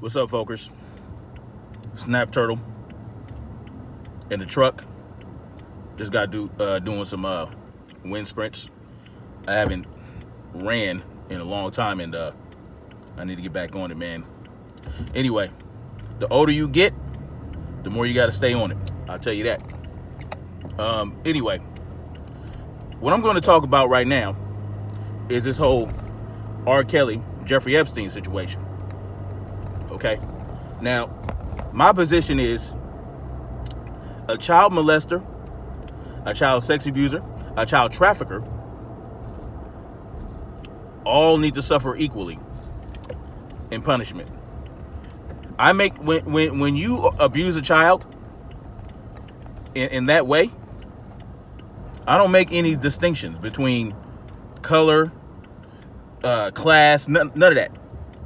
What's up, folkers? Snap Turtle in the truck. Just got doing some wind sprints. I haven't ran in a long time, and I need to get back on it, man. Anyway, the older you get, the more you got to stay on it. I'll tell you that. Anyway, what I'm going to talk about right now is this whole R. Kelly, Jeffrey Epstein situation. Okay? Now, my position is a child molester, a child sex abuser, a child trafficker, all need to suffer equally in punishment. I make when you abuse a child in that way, I don't make any distinctions between color, class, none of that.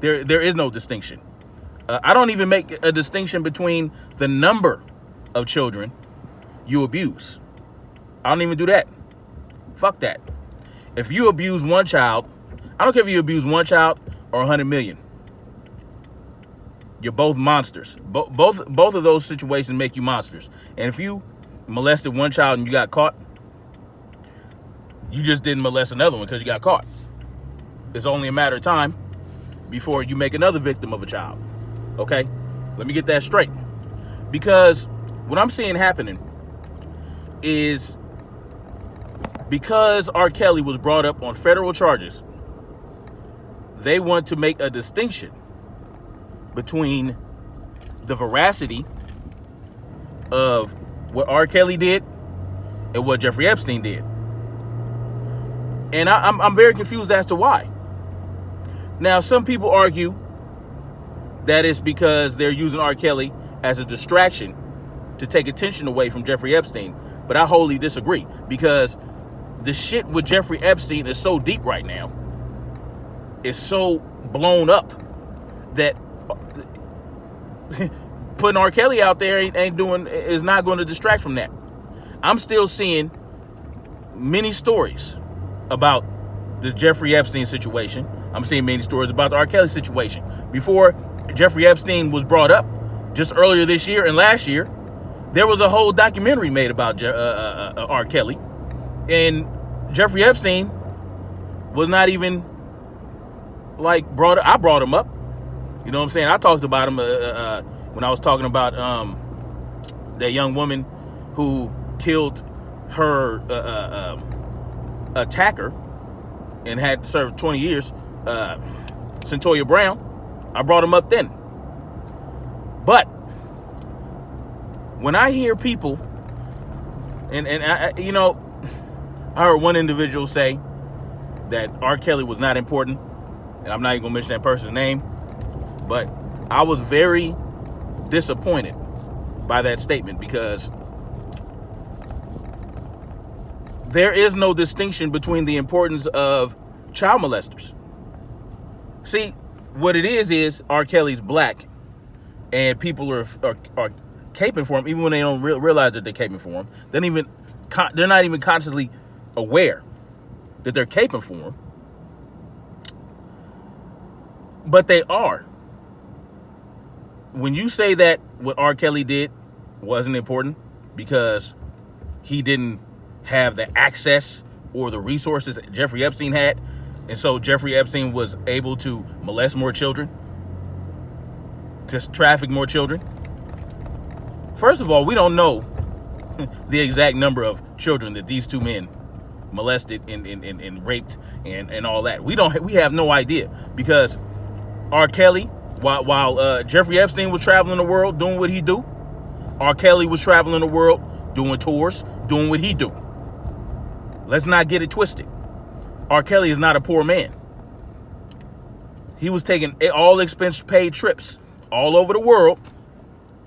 There is no distinction. I don't even make a distinction between the number of children you abuse. I don't even do that. Fuck that. If you abuse one child, I don't care if you abuse one child or 100 million. You're both monsters. Both of those situations make you monsters. And if you molested one child and you got caught, you just didn't molest another one because you got caught. It's only a matter of time before you make another victim of a child. Okay? Let me get that straight. Because what I'm seeing happening is because R. Kelly was brought up on federal charges, they want to make a distinction between the veracity of what R. Kelly did and what Jeffrey Epstein did. And I'm very confused as to why. Now, some people argue that it's because they're using R. Kelly as a distraction to take attention away from Jeffrey Epstein. But I wholly disagree, because the shit with Jeffrey Epstein is so deep right now. It's so blown up that putting R. Kelly out there is not going to distract from that. I'm still seeing many stories about the Jeffrey Epstein situation. I'm seeing many stories about the R. Kelly situation. Before Jeffrey Epstein was brought up, just earlier this year and last year, there was a whole documentary made about R. Kelly. And Jeffrey Epstein was not even brought up. I brought him up. You know what I'm saying? I talked about him when I was talking about that young woman who killed her attacker and had served 20 years, Centoya Brown. I brought him up then. But when I hear people, and I heard one individual say that R. Kelly was not important, and I'm not even gonna mention that person's name, but I was very disappointed by that statement, because there is no distinction between the importance of child molesters. See, what it is R. Kelly's black, and people are caping for him, even when they don't realize that they're caping for him. They're not even consciously aware that they're caping for him, but they are. When you say that what R. Kelly did wasn't important because he didn't have the access or the resources that Jeffrey Epstein had, and so Jeffrey Epstein was able to molest more children, to traffic more children. First of all, we don't know the exact number of children that these two men molested and raped and all that. We have no idea, because R. Kelly, while Jeffrey Epstein was traveling the world doing what he do, R. Kelly was traveling the world doing tours, doing what he do. Let's not get it twisted. R. Kelly is not a poor man. He was taking all expense paid trips all over the world,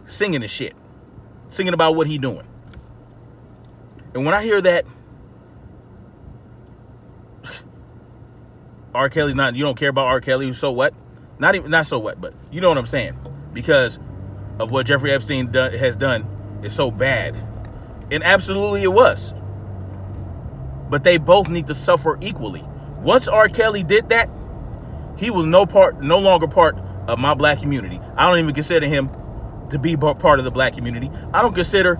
singing and shit, singing about what he doing. And when I hear that R. Kelly's not, you don't care about R. Kelly, so what? Not so what, but you know what I'm saying. Because of what Jeffrey Epstein has done is so bad. And absolutely it was. But they both need to suffer equally. Once R. Kelly did that, he was no longer part of my black community. I don't even consider him to be part of the black community. I don't consider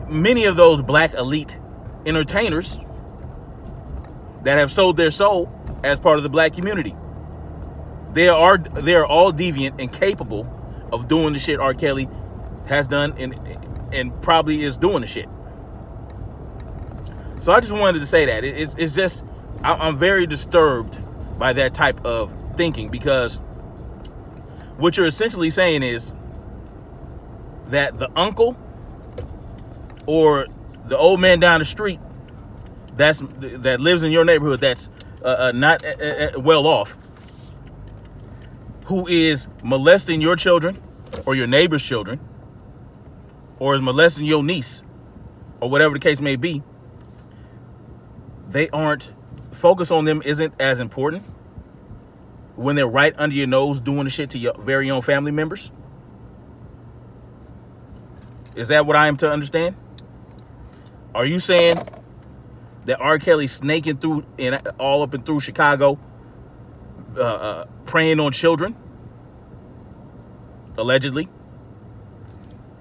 many of those black elite entertainers that have sold their soul as part of the black community. They are all deviant and capable of doing the shit R. Kelly has done and probably is doing the shit. So I just wanted to say that it's just I'm very disturbed by that type of thinking, because what you're essentially saying is that the uncle or the old man down the street that lives in your neighborhood that's not well off, who is molesting your children or your neighbor's children, or is molesting your niece, or whatever the case may be, they aren't, focus on them isn't as important when they're right under your nose doing the shit to your very own family members? Is that what I am to understand? Are you saying that R. Kelly snaking through and all up and through Chicago, preying on children, allegedly,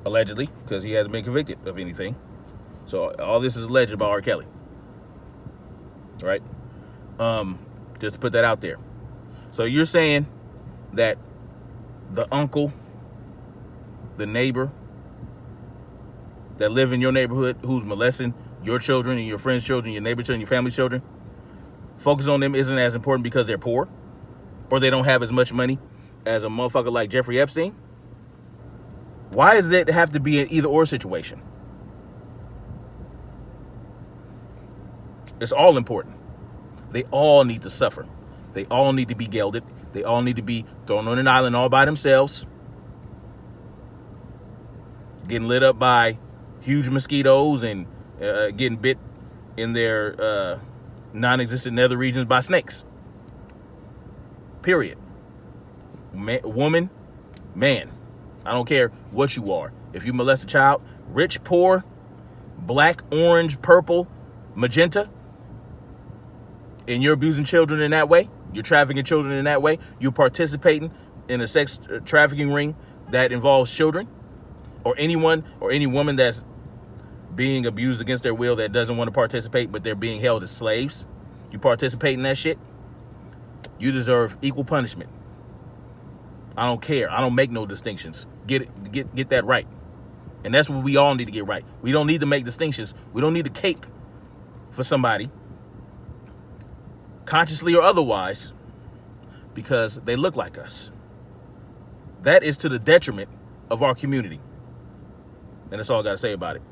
because he hasn't been convicted of anything, so all this is alleged about R. Kelly, right? Just to put that out there. So you're saying that the uncle, the neighbor that live in your neighborhood who's molesting your children and your friends' children, your neighbor's children, your family's children, focus on them isn't as important because they're poor or they don't have as much money as a motherfucker like Jeffrey Epstein? Why does it have to be an either or situation? It's all important. They all need to suffer. They all need to be gelded. They all need to be thrown on an island all by themselves, getting lit up by huge mosquitoes and getting bit in their non-existent nether regions by snakes. Period. Woman, man, I don't care what you are. If you molest a child, rich, poor, black, orange, purple, magenta, and you're abusing children in that way, you're trafficking children in that way, you're participating in a sex trafficking ring that involves children, or anyone or any woman that's being abused against their will that doesn't want to participate, but they're being held as slaves, you participate in that shit, you deserve equal punishment. I don't care. I don't make no distinctions. Get that right. And that's what we all need to get right. We don't need to make distinctions. We don't need to cape for somebody, consciously or otherwise, because they look like us. That is to the detriment of our community. And that's all I got to say about it.